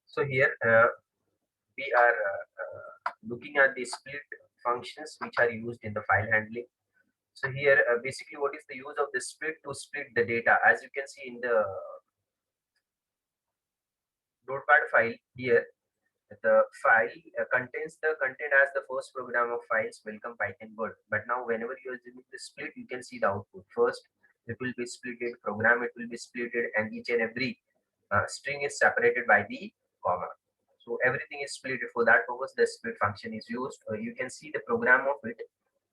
So here we are looking at the split functions which are used in the file handling. So here basically what is the use of the split to split the data? As you can see in the notepad file here, the file contains the content as the first program of files welcome Python word. But now whenever you are doing the split, you can see the output. First it will be splitted, program it will be splitted, and each and every string is separated by the comma. So everything is split. For that purpose the split function is used. You can see the program of it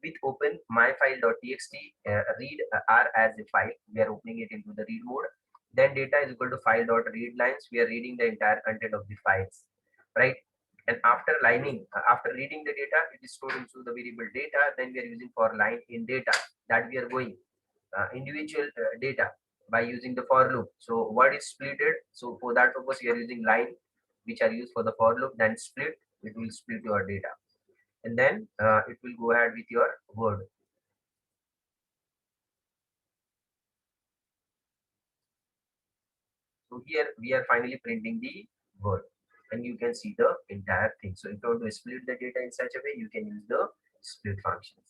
with open myfile.txt, read r as a file. We are opening it into the read mode. Then data is equal to file.read lines. We are reading the entire content of the files, right? And after lining, after reading the data, it is stored into the variable data. Then we are using for line in data, that we are going individual data by using the for loop. So what is splitted? So for that purpose, we are using line, which are used for the for loop. Then split, it will split your data, and then it will go ahead with your word. So here we are finally printing the word, and you can see the entire thing. So if you want to split the data in such a way, you can use the split functions.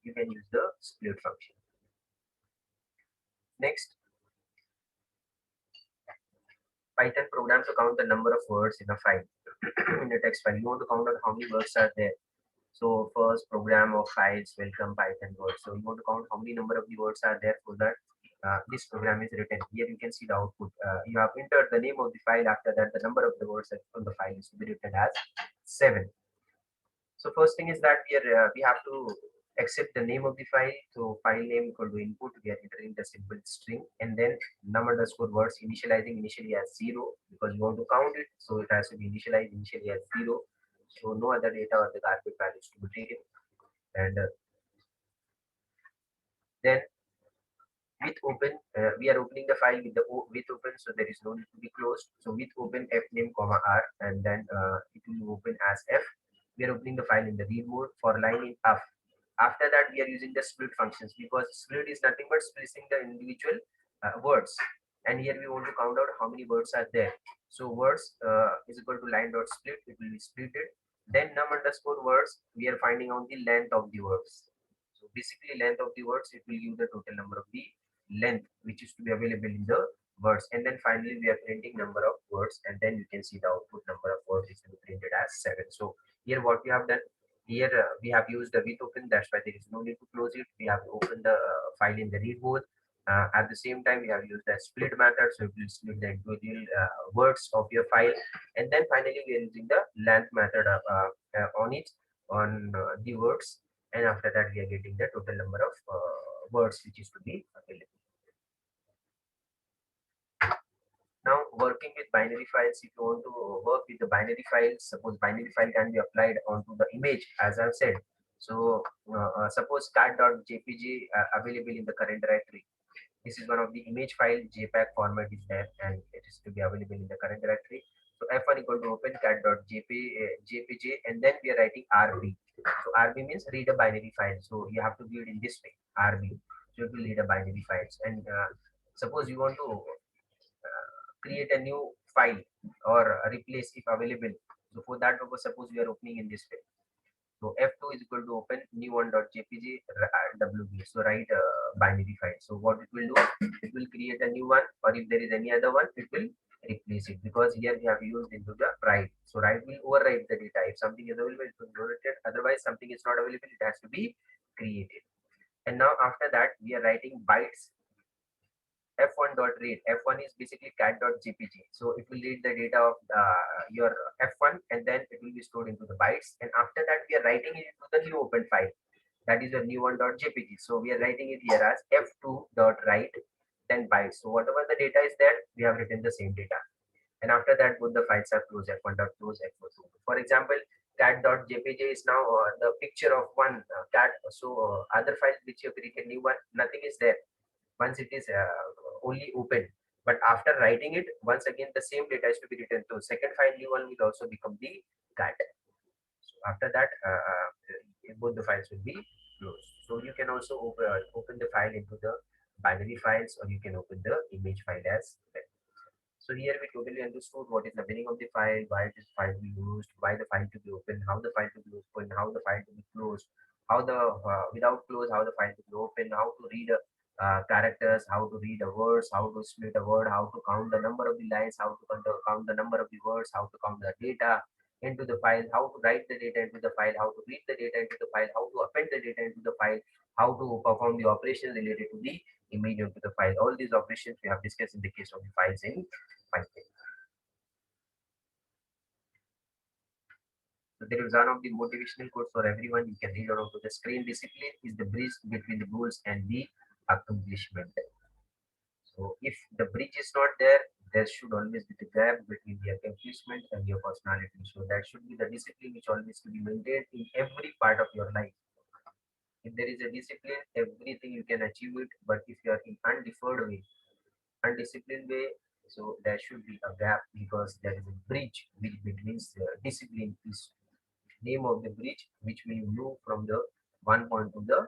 You can use the split function. Next, Python program to count the number of words in a file. In a text file, you want to count out how many words are there. So first program of files welcome Python words. So you want to count how many number of the words are there for that this program is written. Here you can see the output. You have entered the name of the file. After that, the number of the words on the file is to be written as 7. So first thing is that we have to accept the name of the file. So file name equal to input. We are entering the simple string, and then num underscore words initializing initially as 0 because you want to count it. So it has to be initialized initially as 0. So no other data or the garbage values to be taken. And then with open, we are opening the file with the with open, so there is no need to be closed. So with open f name comma r, and then it will open as f. We are opening the file in the read mode for line in f. After that, we are using the split functions because split is nothing but splitting the individual words. And here we want to count out how many words are there. So words is equal to line dot split. It will be splitted. Then num underscore words. We are finding out the length of the words. So basically, length of the words, it will give the total number of the length which is to be available in the words. And then finally, we are printing number of words, and then you can see the output number of words is printed as 7. So here, what we have done here, we have used the with open. That's why there is no need to close it. We have opened the file in the read mode. At the same time, we have used the split method, so it will split the individual words of your file. And then finally, we are using the length method on it on the words, and after that we are getting the total number of words which is to be available. Now working with binary files, if you want to work with the binary files, suppose binary file can be applied onto the image as I've said. So suppose cat.jpg available in the current directory. This is one of the image file. JPEG format is there and it is to be available in the current directory. So f1 equal to open cat.jpg, and then we are writing rb. So rb means read a binary file. So you have to view it in this way, rb. So it will read a binary files. And suppose you want to create a new file or replace if available. So for that purpose, suppose we are opening in this way. So F2 is equal to open new one.jpg wb. So write a binary file. So what it will do, it will create a new one, or if there is any other one, it will replace it because here we have used into the write. So write will overwrite the data. If something is available, it will overwrite it. Otherwise, something is not available, it has to be created. And now after that, we are writing bytes f1 dot read. F1 is basically cat.jpg. So it will read the data of your f1, and then it will be stored into the bytes. And after that, we are writing it into the new open file. That is your new one.jpg. So we are writing it here as f2 dot write, then bytes. So whatever the data is there, we have written the same data. And after that, both the files are closed. F1 dot close, F4 close. For example, cat.jpg is now the picture of one cat. So other files which you created new one, nothing is there once it is only open. But after writing it, once again the same data is to be written to second file, new one will also become the cat. After that, both the files will be closed. So you can also open the file into the binary files, or you can open the image file as well. So here we totally understood what is the meaning of the file, why this file to be used, why the file to be open, how the file to be open, how the file to be closed, how the without close, how the file to be open, how to read characters, how to read a words, how to split a word, how to count the number of the lines, how to count the number of the words, how to count the data into the file, how to write the data into the file, how to read the data into the file, how to append the data into the file, how to perform the operation related to the image into the file. All these operations we have discussed in the case of the files in Python. So there is one of the motivational quotes for everyone. You can read out to the screen. Discipline is the bridge between the goals and the accomplishment. So if the bridge is not there, there should always be the gap between the accomplishment and your personality. So that should be the discipline which always to be maintained in every part of your life. If there is a discipline, everything you can achieve it. But if you are in undeferred way, undisciplined way, so there should be a gap because there is a bridge which between discipline is name of the bridge which will move from the one point to the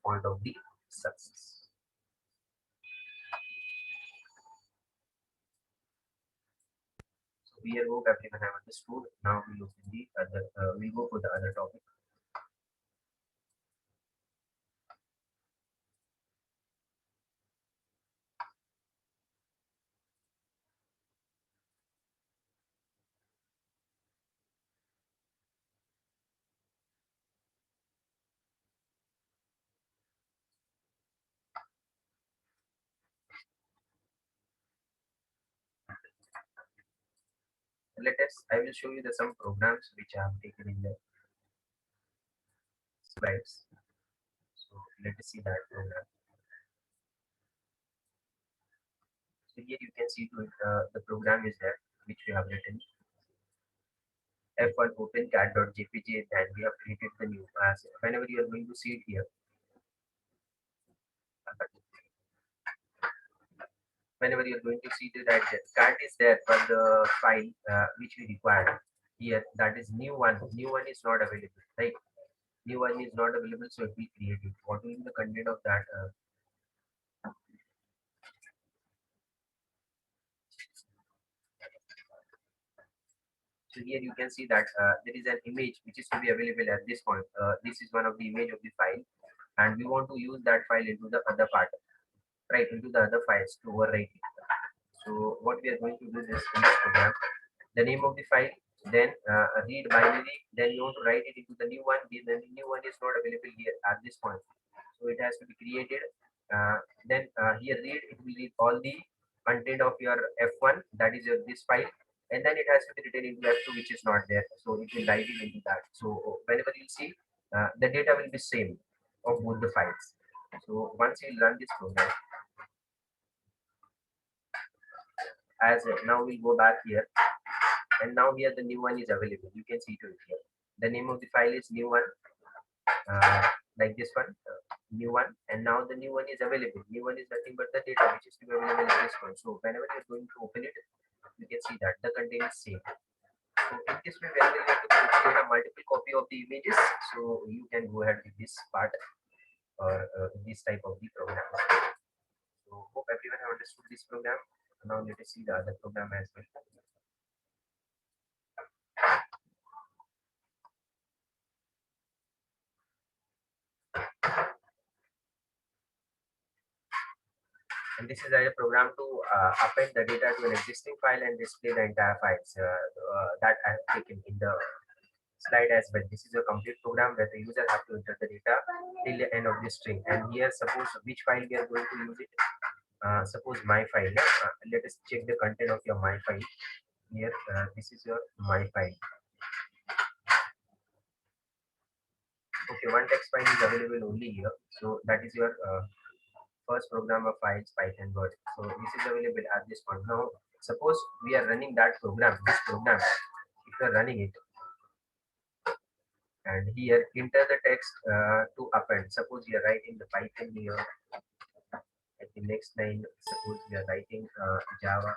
point of the success. So we hope everyone have understood. Now we look at the other. We go for the other topic. Let us. I will show you the some programs which I have taken in the slides. So let us see that program. So here you can see to it, the program is there which we have written. F1 open cat.jpg, and we have created the new as whenever you are going to see it here, whenever you're going to see that cat is there for the file which we require here, that is new one is not available, right? New one is not available, so it will create it. What will be the content of that? So here you can see that there is an image which is to be available at this point. This is one of the image of the file, and we want to use that file into the other part, right, into the other files to overwrite it. So what we are going to do is in this program, the name of the file, then read binary, then you want to write it into the new one. The new one is not available here at this point, so it has to be created. Then here read, it will read all the content of your F1, that is your this file, and then it has to be written into F2 which is not there, so it will write it into that. So whenever you see, the data will be same of both the files. So once you run this program, as now we'll go back here, and now here the new one is available. You can see to it here. The name of the file is new one, uh, like this one, new one, and now the new one is available. New one is nothing but the data which is to be available in this one. So whenever you're going to open it, you can see that the content is same. So in this way, whenever you have to create a multiple copy of the images, so you can go ahead with this part or this type of the program. So hope everyone have understood this program. Now let us see the other program as well. And this is a program to append the data to an existing file and display the entire files that I have taken in the slide as well. This is a complete program where the user have to enter the data till the end of the string. And here, suppose which file we are going to use it. Suppose my file. Let us check the content of your my file. Here, this is your my file. Okay, one text file is available only here. So that is your first program of files, Python Word. So this is available at this point. Now, suppose we are running that program, this program. If you are running it, and here enter the text to append. Suppose you are writing the Python here. At the next line, suppose we are writing Java.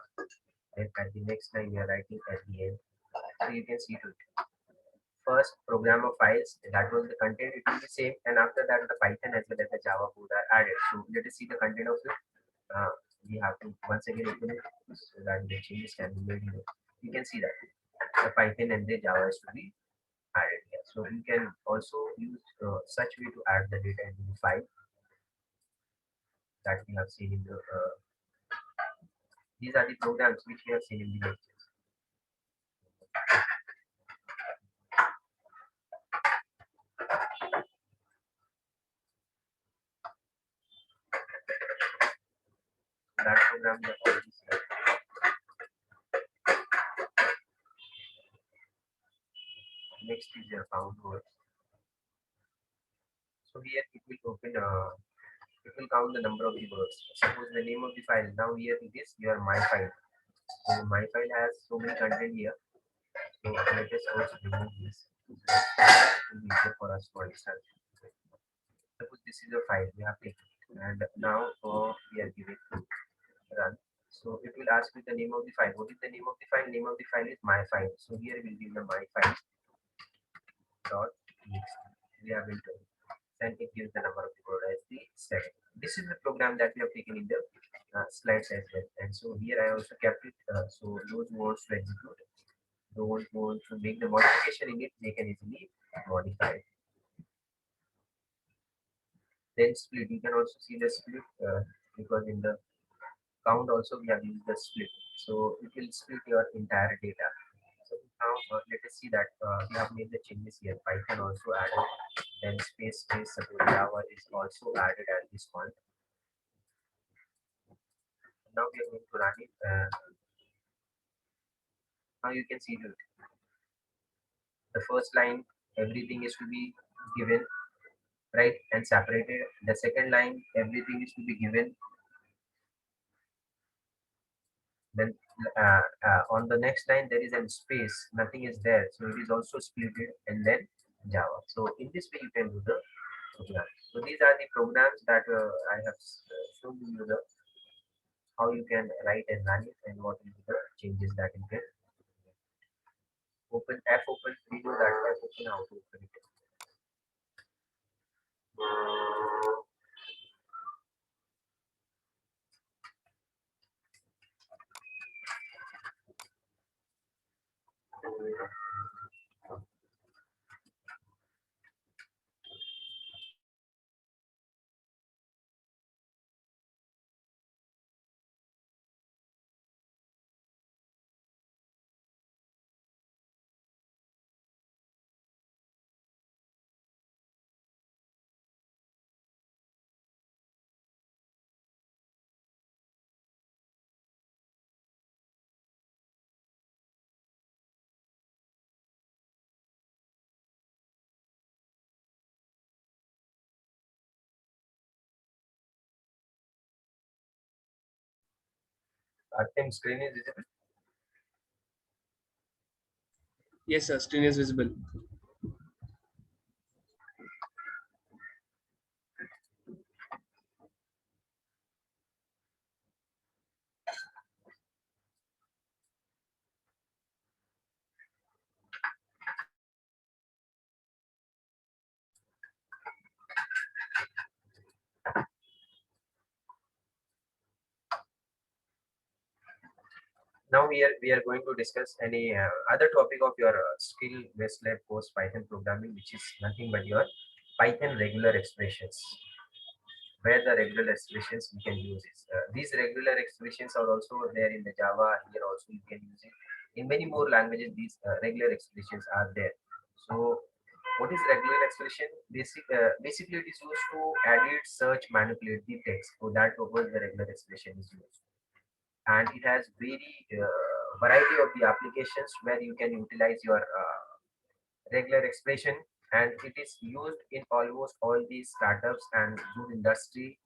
Then at the next line, we are writing at the end. So you can see it. first program of files, that was the content, it will be same, and after that the Python as well as the Java code are added. So let us see the content of it. We have to once again open it so that the changes can be made here. You can see that the Python and the Java is to be added here. So we can also use such way to add the data into the file that we have seen in the these are the programs which we have seen in the lectures. That program we have already seen. Next is your found words. So here it will open it will count the number of the words. Suppose the name of the file. Now here it is your my file. So my file has so many content here. So let us first remove this. So it will be easier for us to understand. Suppose this is a file we have taken, and now we are giving run. So it will ask you the name of the file. What is the name of the file? Name of the file is my file. So here we will give the my file dot txt. We have entered, and it gives the number of the word as the 7. This is the program that we have taken in the slides as well. And so here I also kept it. So those who want to execute, those who want to make the modification in it, they can easily modify it. Then split. You can also see the split because in the count also we have used the split. So it will split your entire data. So now let us see that we have made the changes here. Python also added, then space support Java is also added at this point. Now we are going to run it. Now you can see the first line, everything is to be given, right, and separated. The second line, everything is to be given. Then on the next line there is a space, nothing is there, so it is also split, and then Java. So in this way you can do the program. So these are the programs that I have shown you the how you can write and run it, and what will be the changes that you can open. F open, we know that F open, how to open it. Artem, screen is visible. Yes, sir. Screen is visible. Now we are going to discuss any other topic of your skill based lab course Python programming, which is nothing but your Python regular expressions. Where the regular expressions we can use it. These regular expressions are also there in the Java. Here also you can use it. In many more languages, these regular expressions are there. So what is regular expression? Basically, it is used to edit, search, manipulate the text. For that purpose, the regular expression is used. And it has very variety of the applications where you can utilize your regular expression, and it is used in almost all these startups and food industry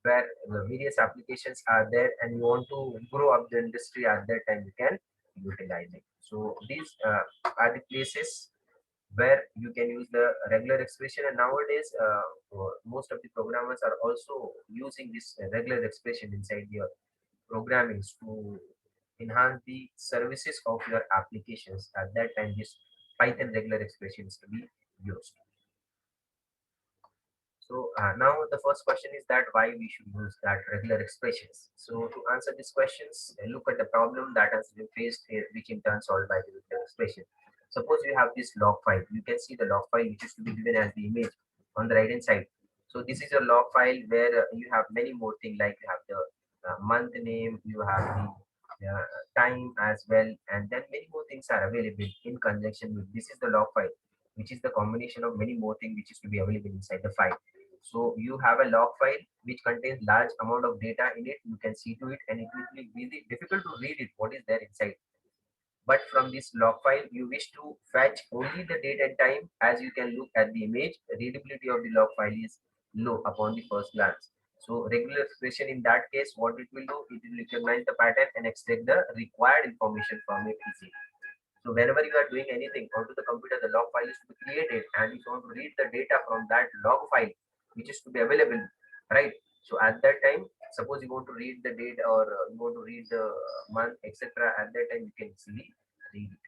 where the various applications are there, and you want to grow up the industry at that time, you can utilize it. So these are the places where you can use the regular expression, and nowadays most of the programmers are also using this regular expression inside your programmings to enhance the services of your applications. At that time, this Python regular expressions to be used. So now the first question is that why we should use that regular expressions. So to answer these questions, look at the problem that has been faced here, which in turn solved by the regular expression. Suppose you have this log file. You can see the log file which is to be given as the image on the right hand side. So this is a log file where you have many more things, like you have the month name, you have the time as well, and then many more things are available in conjunction with this is the log file, which is the combination of many more things which is to be available inside the file. So you have a log file which contains large amount of data in it. You can see to it, and it will be really difficult to read it what is there inside. But from this log file, you wish to fetch only the date and time. As you can look at the image, readability of the log file is low upon the first glance. So regular expression in that case, what it will do, it will recognize the pattern and extract the required information from it easily. So whenever you are doing anything onto the computer, the log file is to be created, and if you want to read the data from that log file, which is to be available, right? So at that time, suppose you want to read the date or you want to read the month, etc. At that time, you can easily read it.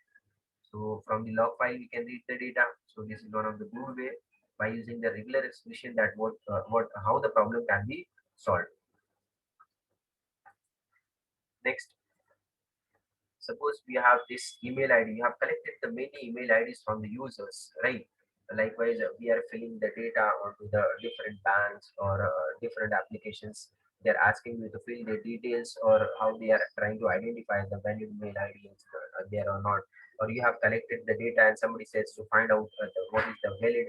So from the log file, we can read the data. So this is one of the good way by using the regular expression that what how the problem can be solved. Next, suppose we have this email ID. You have collected the many email IDs from the users, right? Likewise, we are filling the data onto the different banks or different applications. They're asking you to fill the details or how they are trying to identify the valid email ID is there or not. Or you have collected the data and somebody says to find out what is the valid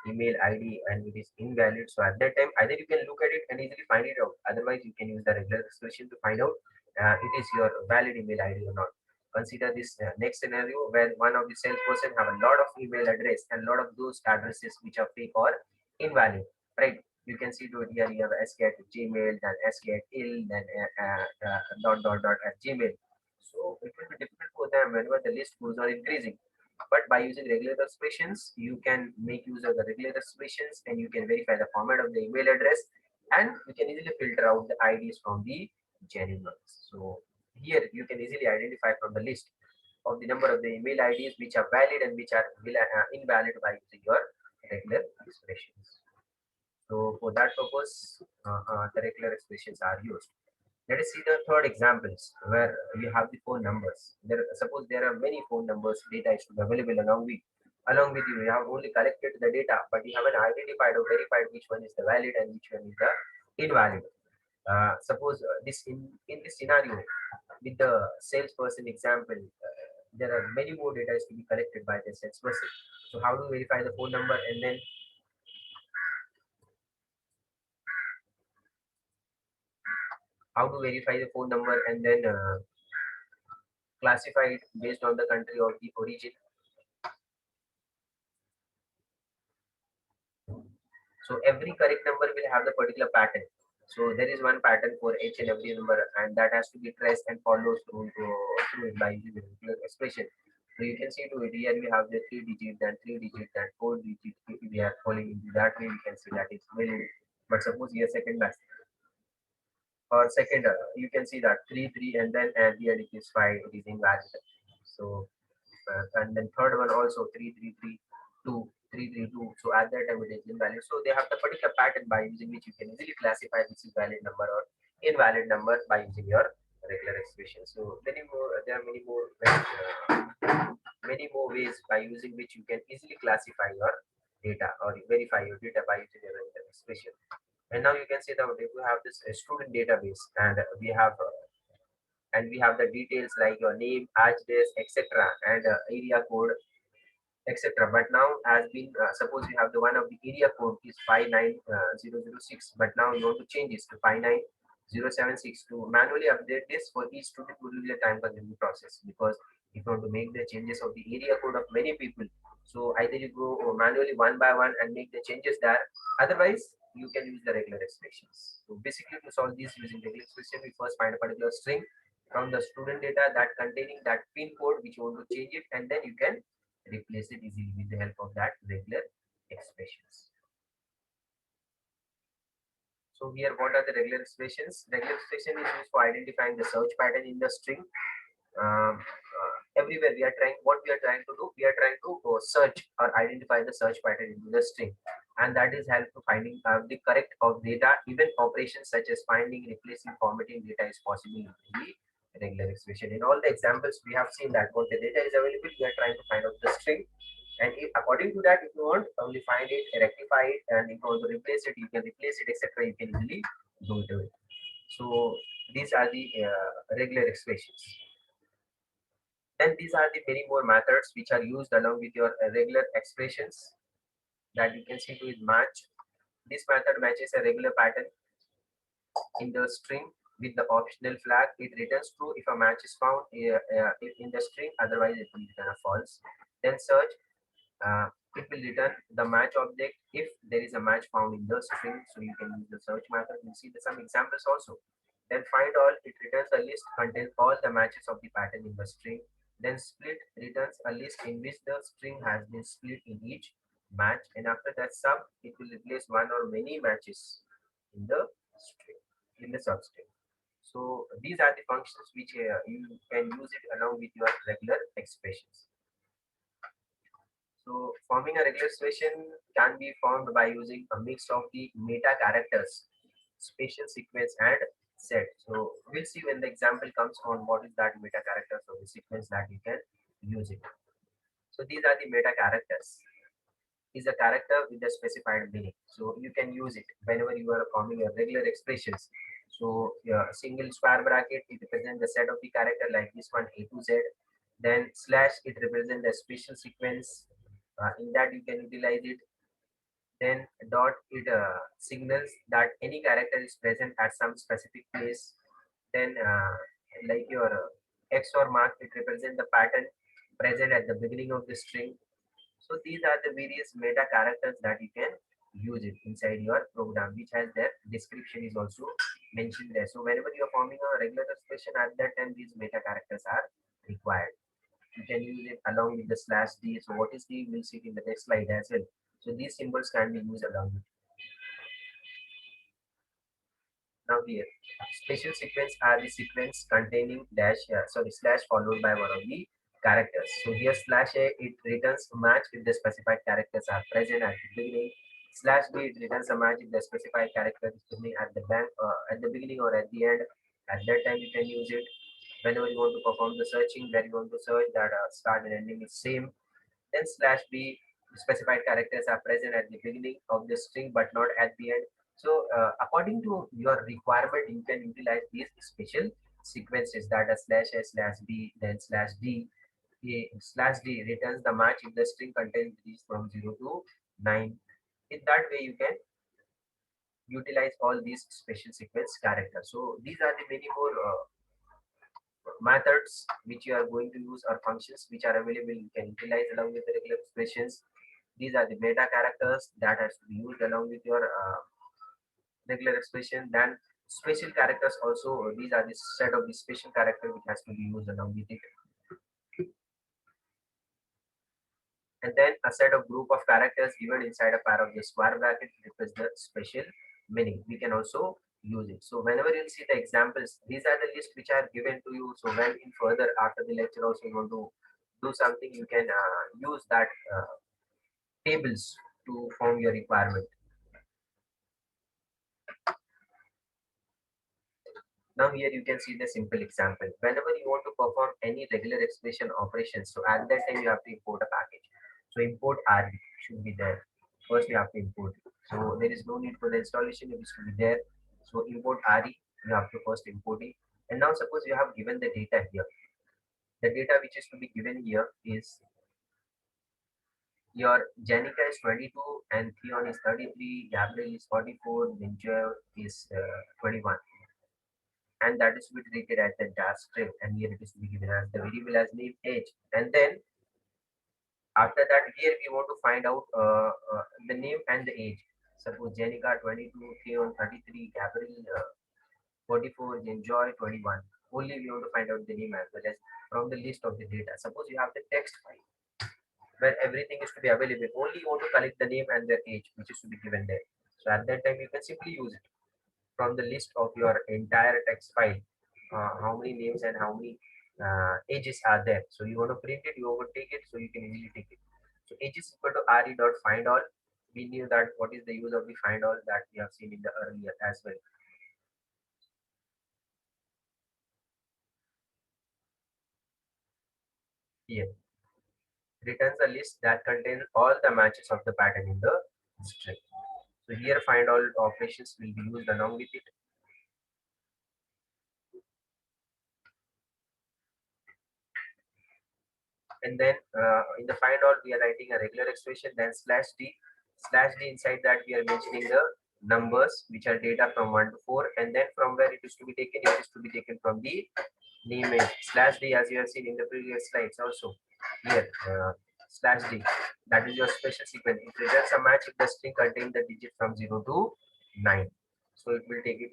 email ID and it is invalid. So at that time, either you can look at it and easily find it out. Otherwise, you can use the regular expression to find out it is your valid email ID or not. Consider this next scenario where one of the salesperson have a lot of email address and a lot of those addresses which are fake or invalid, right? You can see to it here you have sk at gmail, then sk at ill, then dot dot dot at gmail. So it will be difficult for them whenever the list goes on increasing. But by using regular expressions, you can make use of the regular expressions and you can verify the format of the email address, and you can easily filter out the IDs from the genuine ones. So here you can easily identify from the list of the number of the email IDs which are valid and which are invalid by using your regular expressions. So for that purpose, the regular expressions are used. Let us see the third examples where you have the phone numbers. Suppose there are many phone numbers, data is to be available along with you. You have only collected the data, but you haven't identified or verified which one is the valid and which one is the invalid. Suppose this in this scenario with the salesperson example, there are many more data is to be collected by the salesperson. So how to verify the phone number and then how to verify the phone number and then classify it based on the country of the origin. So every correct number will have the particular pattern. So there is one pattern for each and every number, and that has to be traced and followed through it by using the regular expression. So you can see to it here we have the 3 digit, then 3 digit, then 4 digit. If we are following into that way, we can see that it's valid. But suppose here second last or second, you can see that 3 3 and then and here it is 5. It is invalid. So and then third one also 3 3 3 2 3 3 2. So at that time it is invalid. So they have the particular pattern by using which you can easily classify this is valid number or invalid number by using your regular expression. So many more, there are many more ways by using which you can easily classify your data or verify your data by using your regular expression. And now you can see that if you have this student database and we have the details like your name, address, etc., and area code, etc. But now has been suppose you have the one of the area code is 59006, but now you want to change this to 59076 to manually update this for each student would be a time consuming process, because if you want to make the changes of the area code of many people, so either you go manually one by one and make the changes there, otherwise you can use the regular expressions. So basically to solve this using regular expression, we first find a particular string from the student data that containing that pin code which you want to change it, and then you can replace it easily with the help of that regular expressions. So here, what are the regular expressions? Regular expression is used for identifying the search pattern in the string. everywhere we are trying, what we are trying to do, we are trying to search or identify the search pattern into the string, and that is help to finding the correct of data. Even operations such as finding, replacing, formatting data is possible in the regular expression. In all the examples we have seen that what the data is available, we are trying to find out the string, and if according to that, if you want only find it, rectify it, and if you want to replace it, you can replace it, etc. You can easily do it. So these are the regular expressions. Then these are the many more methods which are used along with your regular expressions that you can see to is match. This method matches a regular pattern in the string with the optional flag. It returns true if a match is found in the string, otherwise it will return a false. Then search, it will return the match object if there is a match found in the string, so you can use the search method. We'll see some examples also. Then find all, it returns a list contains all the matches of the pattern in the string. Then split returns a list in which the string has been split in each match, and after that sum, it will replace one or many matches in the string, in the substring. So these are the functions which you can use it along with your regular expressions. So forming a regular expression can be formed by using a mix of the meta characters, spatial sequence, and set. So we'll see when the example comes on what is that meta characters or the sequence that you can use it. So these are the meta characters. Is a character with a specified meaning. So you can use it whenever you are forming a regular expressions. So single square bracket, it represents the set of the character like this one, A to Z. Then slash, it represents the special sequence. In that you can utilize it. Then dot, it signals that any character is present at some specific place. Then like your XOR mark, it represents the pattern present at the beginning of the string. So these are the various meta characters that you can use it inside your program, which has their description is also mentioned there. So whenever you are forming a regular expression, at that time these meta characters are required. You can use it along with the slash d. So what is the, we'll see it in the next slide as well. So these symbols can be used along with. Now here, special sequence are the sequence containing dash, slash followed by one of the characters. So here slash a, it returns a match if the specified characters are present at the beginning. Slash b, it returns a match if the specified character is present at the at the beginning or at the end. At that time you can use it. Whenever you want to perform the searching, where you want to search that start and ending is same. Then slash b, specified characters are present at the beginning of the string but not at the end. So according to your requirement, you can utilize these special sequences that are slash a, slash b, then slash d. A slash d returns the match if the string contains these from 0 to 9. In that way, you can utilize all these special sequence characters. So these are the many more methods which you are going to use or functions which are available. You can utilize along with the regular expressions. These are the meta characters that has to be used along with your regular expression. Then special characters also, these are the set of the special character which has to be used along with it. And then a set of group of characters given inside a pair of the square bracket represents the special meaning. We can also use it. So whenever you'll see the examples, these are the list which are given to you. So when in further after the lecture also you want to do something, you can use that tables to form your requirement. Now here you can see the simple example. Whenever you want to perform any regular expression operations, so at that time you have to import a package. So import RB should be there. First you have to import it. So there is no need for the installation, it is to be there. So import RE, you have to first import it. And now suppose you have given the data here. The data which is to be given here is your Janica is 22 and Theon is 33, Gabriel is 44, Ninja is 21. And that is to be treated as the dash string, and here it is to be given as the variable as name age. And then after that, here we want to find out the name and the age. Suppose Jenica 22, Theon 33, Gabriel 44, Enjoy 21. Only we want to find out the name as well as from the list of the data. Suppose you have the text file where everything is to be available. Only you want to collect the name and their age, which is to be given there. So at that time, you can simply use it from the list of your entire text file. How many names and how many ages are there. So you want to print it, you want to take it, so you can easily take it. So age is equal to re dot find all. We knew that what is the use of the find all that we have seen in the earlier as well. Here returns a list that contains all the matches of the pattern in the string. So here find all operations will be used along with it. And then in the find all we are writing a regular expression, then slash d inside that we are mentioning the numbers which are data from 1 to 4, and then from where it is to be taken, it is to be taken from the name age slash d, as you have seen in the previous slides also. Here slash d, that is your special sequence. It returns a match if the string contains the digit from 0 to 9, so it will take it.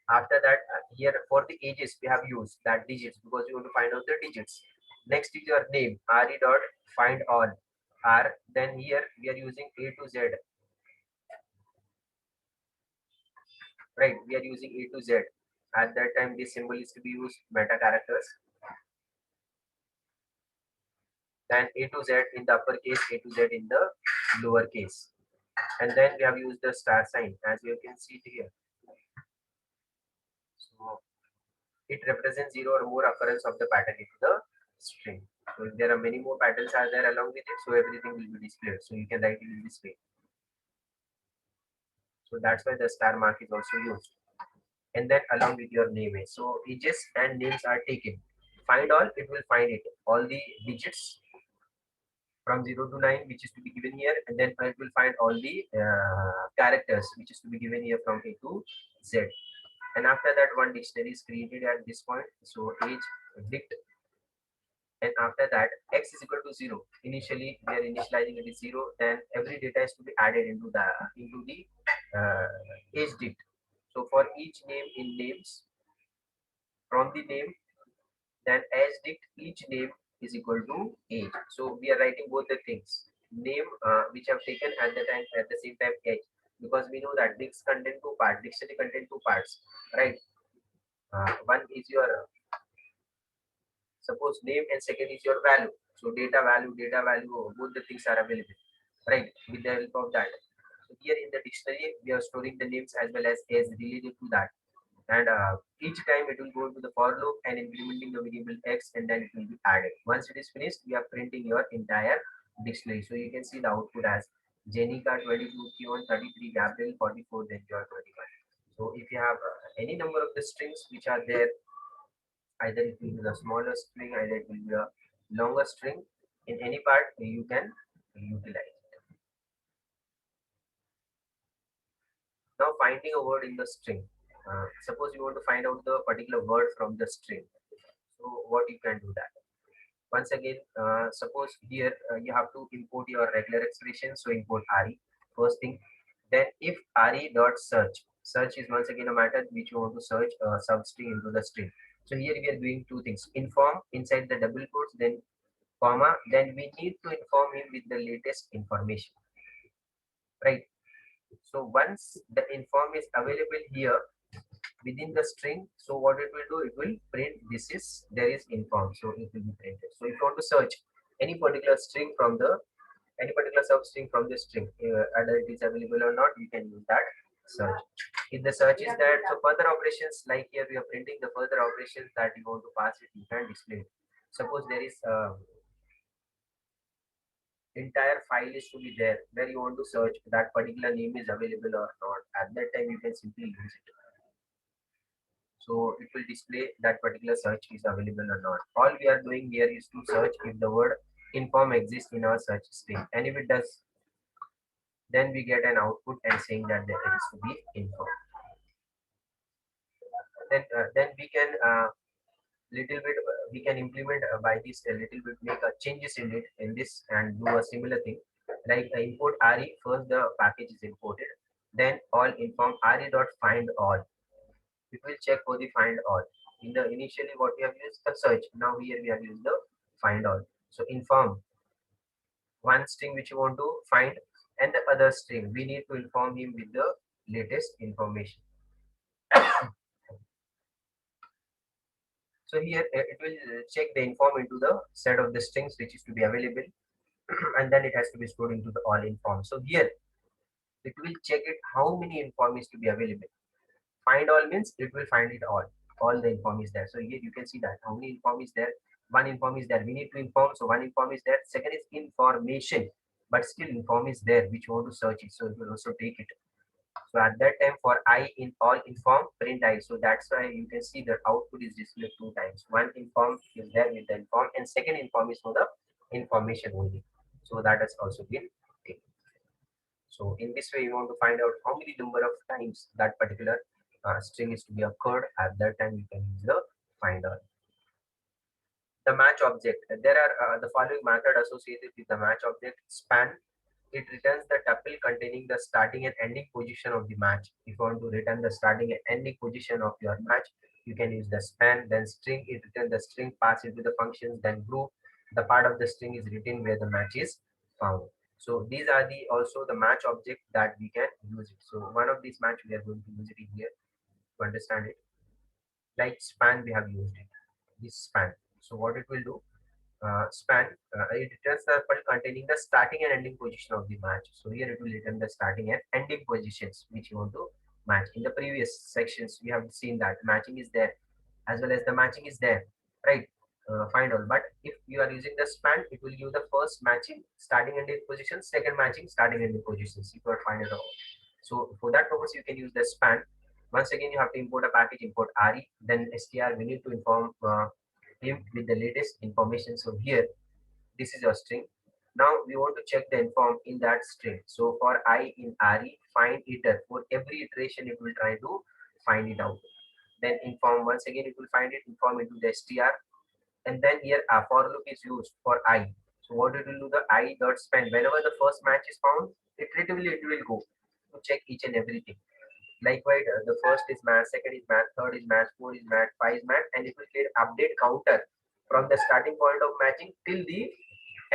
After that, here for the ages we have used that digits because you want to find out the digits. Next is your name, re dot find all r. Then here we are using a to z, right? We are using a to z. At that time this symbol is to be used meta characters, then a to z in the uppercase, a to z in the lowercase, and then we have used the star sign as you can see here. So it represents zero or more occurrence of the pattern into the string. So if there are many more patterns are there along with it, so everything will be displayed. So you can write it in this way. So that's why the star mark is also used. And then along with your name is. So ages and names are taken. Find all, it will find it. All the digits from 0 to 9 which is to be given here, and then it will find all the characters which is to be given here from A to Z. And after that one dictionary is created at this point. So age, dict, and after that x is equal to 0. Initially we are initializing it is 0, then every data is to be added into the age dict. So for each name in names, from the name, then age dict each name is equal to age. So we are writing both the things, name which have taken at the time, at the same time age, because we know that dicts contain two parts, dictionary contain two parts, right? One is your suppose name, and second is your value. So data value, both the things are available, right? With the help of that. So here in the dictionary, we are storing the names as well as related to that. And each time it will go to the for loop and implementing the variable x, and then it will be added. Once it is finished, we are printing your entire dictionary. So you can see the output as Jenica 22, Kion 33, Gabriel 44, then Joy 21. So if you have any number of the strings which are there, either it will be the smaller string, either it will be a longer string, in any part you can utilize it. Now finding a word in the string. Suppose you want to find out the particular word from the string. So what you can do that? Once again, suppose here you have to import your regular expression. So import re first thing. Then if re dot search. Search is once again a method which you want to search a substring into the string. So here we are doing two things. Inform inside the double quotes, then comma, then we need to inform him with the latest information, right? So once the inform is available here within the string, so what it will do, it will print this is there is inform, so it will be printed. So if you want to search any particular string from the any particular substring from the string, whether it is available or not, you can use that search. If the search is that, so further operations, like here we are printing the further operations that you want to pass it, you can display it. Suppose there is entire file is to be there where you want to search that particular name is available or not, at that time you can simply use it. So it will display that particular search is available or not. All we are doing here is to search if the word inform exists in our search string, and if it does, then we get an output and saying that there is to be inform. Then we can little bit we can implement by this a little bit, make a changes in it in this and do a similar thing, like import re. First the package is imported, then all inform re dot find all. It will check for the find all. In the initially what we have used the search, now here we have used the find all. So inform one string which you want to find, and the other string we need to inform him with the latest information. So here it will check the inform into the set of the strings which is to be available, and then it has to be stored into the all inform. So here it will check it how many inform is to be available. Find all means it will find it all the inform is there. So here you can see that how many inform is there. One inform is there, we need to inform, so one inform is there. Second is information, but still inform is there which you want to search it, so it will also take it. So at that time for I in all inform print I, so that's why you can see the output is displayed two times. One inform is there with the inform, and second inform is for the information only. So that has also been taken. So in this way, you want to find out how many number of times that particular string is to be occurred. At that time, you can use the find all. The match object. There are the following method associated with the match object. Span. It returns the tuple containing the starting and ending position of the match. If you want to return the starting and ending position of your match, you can use the span. Then string. It returns the string, pass it to the functions. Then group. The part of the string is written where the match is found. So these are the also the match object that we can use it. So one of these match we are going to use it in here to understand it. Like span, we have used it. This span. So what it will do? Span, it returns the tuple containing the starting and ending position of the match. So here it will return the starting and ending positions which you want to match. In the previous sections, we have seen that matching is there as well as the matching is there, right? Find all. But if you are using the span, it will give the first matching starting and ending positions, second matching starting and ending positions. If you are find it out. So for that purpose, you can use the span. Once again, you have to import a package, import RE, then str. We need to inform him with the latest information. So here, this is your string. Now we want to check the inform in that string. So for I in RE, find iter. For every iteration, it will try to find it out. Then inform, once again, it will find it, inform into the str. And then here a for loop is used for I. So what it will do, the I dot span. Whenever the first match is found, iteratively it will go to check each and everything. Likewise, the first is match, second is match, third is match, four is match, five is match, and it will create update counter from the starting point of matching till the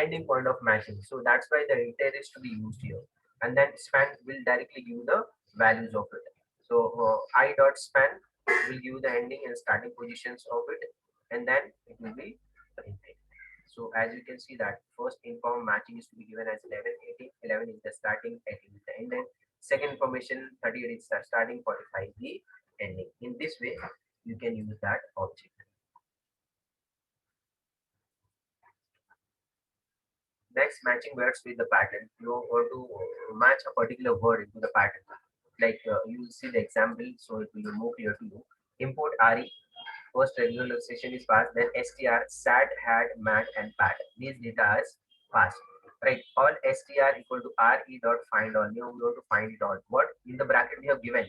ending point of matching. So that's why the iter is to be used here. And then span will directly give the values of it. So I dot span will give the ending and starting positions of it, and then it will be printed. So as you can see that first inform matching is to be given as 11, 18, 11 is the starting, 18 is the end, and second information 38 is the starting, 45 the ending. In this way, you can use that object. Next, matching words with the pattern. You want to match a particular word into the pattern. Like you will see the example, so it will be more clear to you. Import RE. First regularization is passed, then str, sat, had, mat, and pat. These data is passed. Right. All str equal to re dot find all. Now we want to find it all. What in the bracket we have given?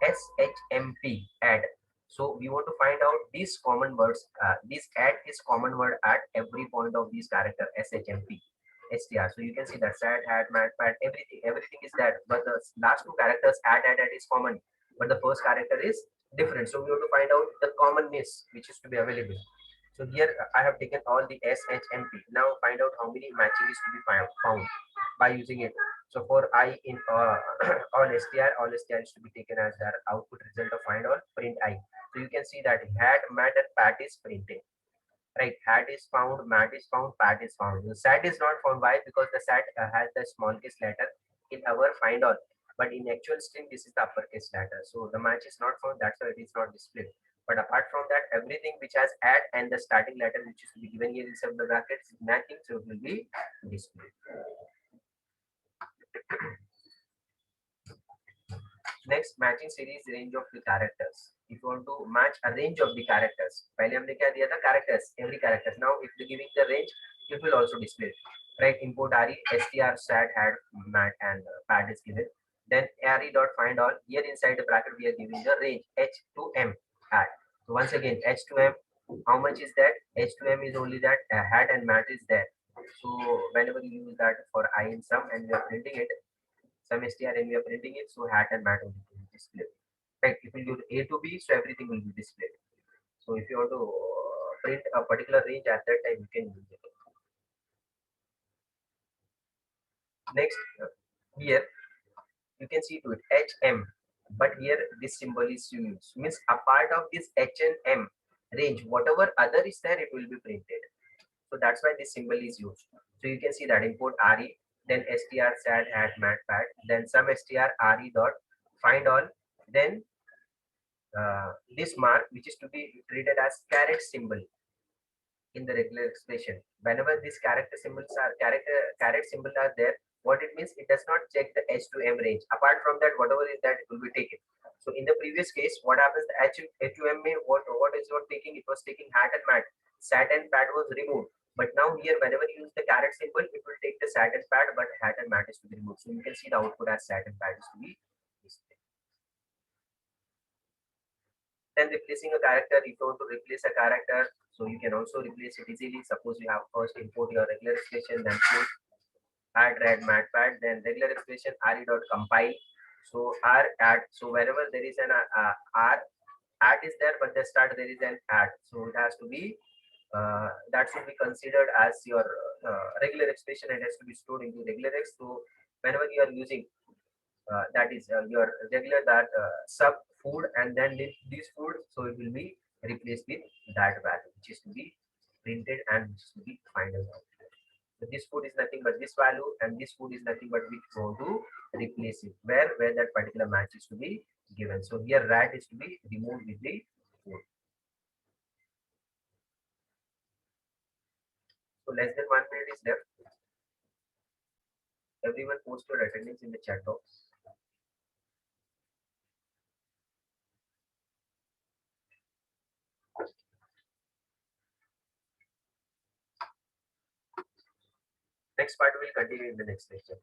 shmp add. So we want to find out these common words. This add is common word at every point of these character shmp. STR. So you can see that sat, had, mat, pat, everything is that. But the last two characters add is common, but the first character is different. So we have to find out the commonness which is to be available. So here I have taken all the SHMP. Now find out how many matching is to be found by using it. So for I in all STR is to be taken as their output result of find all print I. So you can see that had, mat, and pat is printing. Right, hat is found, mat is found, pat is found. The sat is not found. Why? Because the sat has the small case letter in our find all, but in actual string this is the uppercase letter. So the match is not found. That's why it is not displayed. But apart from that, everything which has add and the starting letter which is to be given here inside the brackets is matching, so it will be displayed. Next, matching series range of the characters. If you want to match a range of the characters, पहले हमने क्या दिया था characters, every characters. Now if you're giving the range, it will also display. Right, import re, str, sat, had, mat, and pad is given. Then re dot find all. Here inside the bracket we are giving the range h to m hat. So once again h to m, how much is that? H to m is only that hat and mat is there. So whenever you use that for I in sum and we are printing it, some str and we are printing it, so hat and mat will be displayed. Right, if you use A to B, so everything will be displayed. So if you want to print a particular range at that time, you can use it. Next, here you can see to it HM, but here this symbol is used. Means a part of this H and M, range, whatever other is there, it will be printed. So that's why this symbol is used. So you can see that import re, then str sad hat matpad, then some str re dot find all, then this mark which is to be treated as caret symbol in the regular expression. Whenever these character symbols are caret symbol are there, what it means, it does not check the H to M range. Apart from that, whatever is that, it will be taken. So in the previous case, what happens? The H to M, what is not taking? It was taking hat and mat. Sat and pad was removed. But now here, whenever you use the caret symbol, it will take the sat and pad, but hat and mat is to be removed. So you can see the output as sat and pad is to be displayed. Then replacing a character, if you want to replace a character, so you can also replace it easily. Suppose you have first import your regular expression, then put add red matpad, then regular expression re dot compile. So r add. So wherever there is an r add is there, but the start there is an add. So it has to be that should be considered as your regular expression and has to be stored into regular x. So whenever you are using that is your regular that sub food and then this food, so it will be replaced with that value which is to be printed and which is to be final output. So this food is nothing but this value and this food is nothing but we want to replace it where that particular match is to be given. So here rat is to be removed with the food. So less than 1 minute is left. Everyone post your attendance in the chat box. Next part will continue in the next lecture.